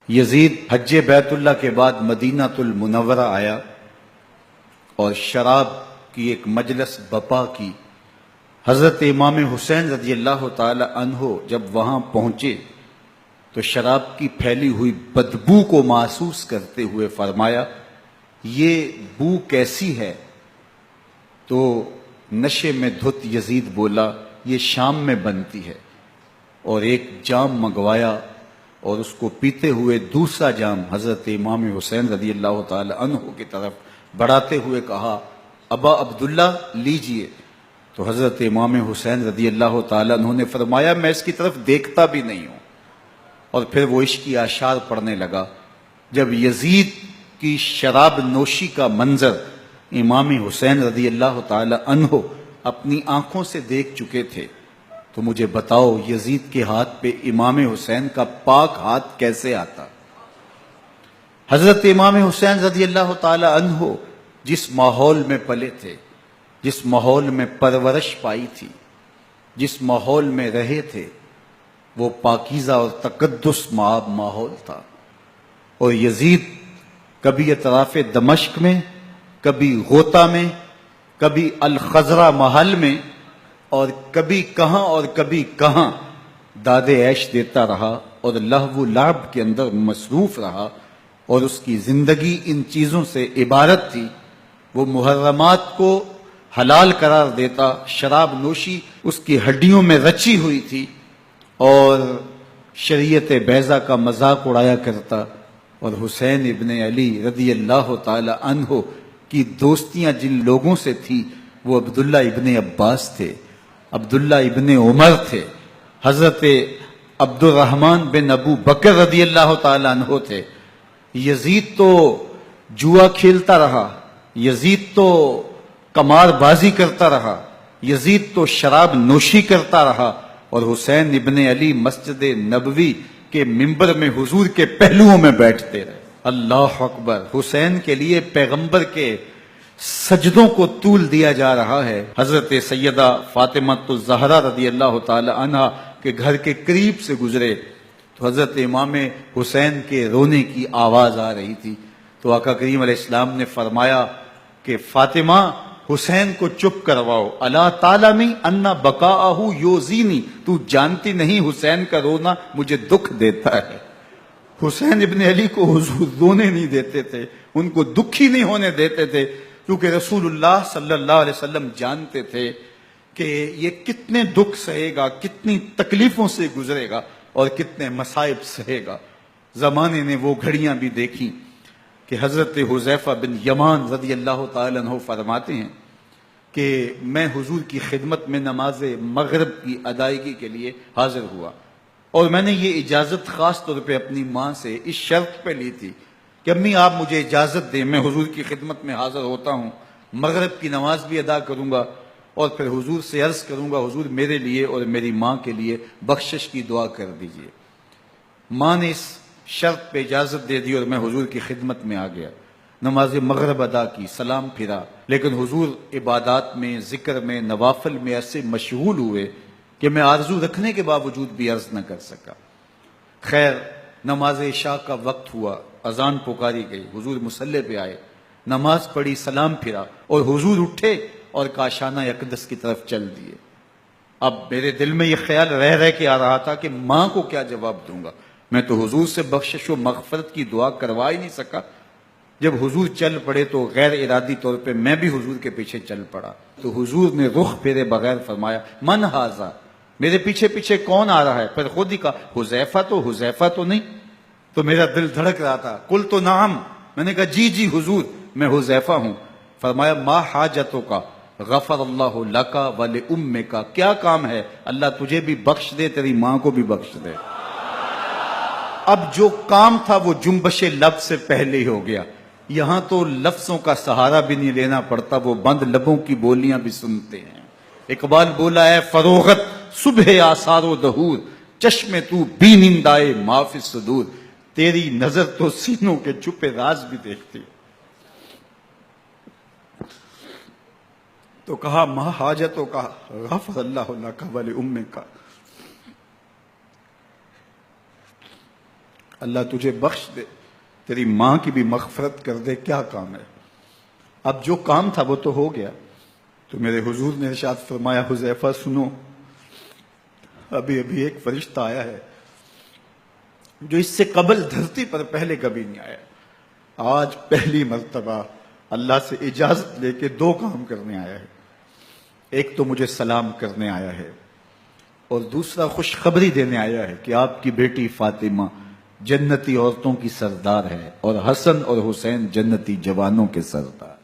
یزید حج بیت اللہ کے بعد مدینہ المنورہ آیا اور شراب کی ایک مجلس بپا کی۔ حضرت امام حسین رضی اللہ تعالی عنہ جب وہاں پہنچے تو شراب کی پھیلی ہوئی بدبو کو محسوس کرتے ہوئے فرمایا، یہ بو کیسی ہے؟ تو نشے میں دھت یزید بولا، یہ شام میں بنتی ہے، اور ایک جام منگوایا اور اس کو پیتے ہوئے دوسرا جام حضرت امام حسین رضی اللہ تعالی عنہ کی طرف بڑھاتے ہوئے کہا، ابا عبداللہ لیجئے۔ تو حضرت امام حسین رضی اللہ تعالی عنہ نے فرمایا، میں اس کی طرف دیکھتا بھی نہیں ہوں، اور پھر وہ عشقی اشعار پڑھنے لگا۔ جب یزید کی شراب نوشی کا منظر امام حسین رضی اللہ تعالی عنہ اپنی آنکھوں سے دیکھ چکے تھے تو مجھے بتاؤ یزید کے ہاتھ پہ امام حسین کا پاک ہاتھ کیسے آتا؟ حضرت امام حسین رضی اللہ تعالی عنہ جس ماحول میں پلے تھے، جس ماحول میں پرورش پائی تھی، جس ماحول میں رہے تھے، وہ پاکیزہ اور تقدس ماحول تھا، اور یزید کبھی اطراف دمشق میں، کبھی غوطہ میں، کبھی الخزرہ محل میں، اور کبھی کہاں داد عیش دیتا رہا اور لہو و لعب کے اندر مصروف رہا، اور اس کی زندگی ان چیزوں سے عبارت تھی۔ وہ محرمات کو حلال قرار دیتا، شراب نوشی اس کی ہڈیوں میں رچی ہوئی تھی، اور شریعت بیضا کا مذاق اڑایا کرتا، اور حسین ابن علی رضی اللہ تعالی عنہ کی دوستیاں جن لوگوں سے تھی وہ عبداللہ ابن عباس تھے، عبداللہ ابن عمر تھے، حضرت عبد الرحمن بن ابو بکر رضی اللہ تعالی عنہ تھے۔ یزید تو جوا کھیلتا رہا، یزید تو قمار بازی کرتا رہا، یزید تو شراب نوشی کرتا رہا، اور حسین ابن علی مسجد نبوی کے منبر میں حضور کے پہلوؤں میں بیٹھتے رہے۔ اللہ اکبر! حسین کے لیے پیغمبر کے سجدوں کو طول دیا جا رہا ہے۔ حضرت سیدہ فاطمہ الزہرا رضی اللہ تعالی عنہا کے گھر کے قریب سے گزرے تو حضرت امام حسین کے رونے کی آواز آ رہی تھی، تو آقا کریم علیہ السلام نے فرمایا کہ فاطمہ، حسین کو چپ کرواؤ، الا تعلمی ان بقاءہ یوزینی، تو جانتی نہیں حسین کا رونا مجھے دکھ دیتا ہے۔ حسین ابن علی کو حضور رونے نہیں دیتے تھے، ان کو دکھی نہیں ہونے دیتے تھے، کیونکہ رسول اللہ صلی اللہ علیہ وسلم جانتے تھے کہ یہ کتنے دکھ سہے گا، کتنی تکلیفوں سے گزرے گا، اور کتنے مصائب سہے گا۔ زمانے نے وہ گھڑیاں بھی دیکھی کہ حضرت حذیفہ بن یمان رضی اللہ تعالی عنہ فرماتے ہیں کہ میں حضور کی خدمت میں نماز مغرب کی ادائیگی کے لیے حاضر ہوا، اور میں نے یہ اجازت خاص طور پہ اپنی ماں سے اس شرط پہ لی تھی کہ امی آپ مجھے اجازت دیں، میں حضور کی خدمت میں حاضر ہوتا ہوں، مغرب کی نماز بھی ادا کروں گا، اور پھر حضور سے عرض کروں گا حضور میرے لیے اور میری ماں کے لیے بخشش کی دعا کر دیجئے۔ ماں نے اس شرط پہ اجازت دے دی اور میں حضور کی خدمت میں آ گیا، نماز مغرب ادا کی، سلام پھرا، لیکن حضور عبادات میں، ذکر میں، نوافل میں ایسے مشغول ہوئے کہ میں آرزو رکھنے کے باوجود بھی عرض نہ کر سکا۔ خیر، نماز عشاء کا وقت ہوا، اذان پکاری گئی، حضور مصلی پہ آئے، نماز پڑھی، سلام پھرا، اور حضور اٹھے اور کاشانہ اقدس کی طرف چل دیے۔ اب میرے دل میں یہ خیال رہ کے آ رہا تھا کہ ماں کو کیا جواب دوں گا، میں تو حضور سے بخشش و مغفرت کی دعا کروا ہی نہیں سکا۔ جب حضور چل پڑے تو غیر ارادی طور پہ میں بھی حضور کے پیچھے چل پڑا، تو حضور نے رخ پھیرے بغیر فرمایا، من ھذا، میرے پیچھے پیچھے کون آ رہا ہے؟ پھر خود ہی کہا، حذیفہ تو نہیں؟ تو میرا دل دھڑک رہا تھا، قلت نعم، میں نے کہا جی جی حضور میں حذیفہ ہوں۔ فرمایا، ما حاجتوں کا غفر اللہ لکا ولأمک، کیا کام ہے؟ اللہ تجھے بھی بخش دے، تیری ماں کو بھی بخش دے۔ اب جو کام تھا وہ جنبش لب سے پہلے ہی ہو گیا، یہاں تو لفظوں کا سہارا بھی نہیں لینا پڑتا، وہ بند لبوں کی بولیاں بھی سنتے ہیں۔ اقبال بولا ہے، فروغت صبح آثار و دہور، چشم تو بینندائے ما فی الصدور، تیری نظر تو سینوں کے چھپے راز بھی دیکھتی۔ تو کہا، ما حاجتوں کا غفر اللہ لک ولأمک، اللہ تجھے بخش دے، تیری ماں کی بھی مغفرت کر دے، کیا کام ہے؟ اب جو کام تھا وہ تو ہو گیا۔ تو میرے حضور نے ارشاد فرمایا، حذیفہ سنو، ابھی ابھی ایک فرشتہ آیا ہے جو اس سے قبل دھرتی پر پہلے کبھی نہیں آیا، آج پہلی مرتبہ اللہ سے اجازت لے کے دو کام کرنے آیا ہے۔ ایک تو مجھے سلام کرنے آیا ہے، اور دوسرا خوشخبری دینے آیا ہے کہ آپ کی بیٹی فاطمہ جنتی عورتوں کی سردار ہے، اور حسن اور حسین جنتی جوانوں کے سردار۔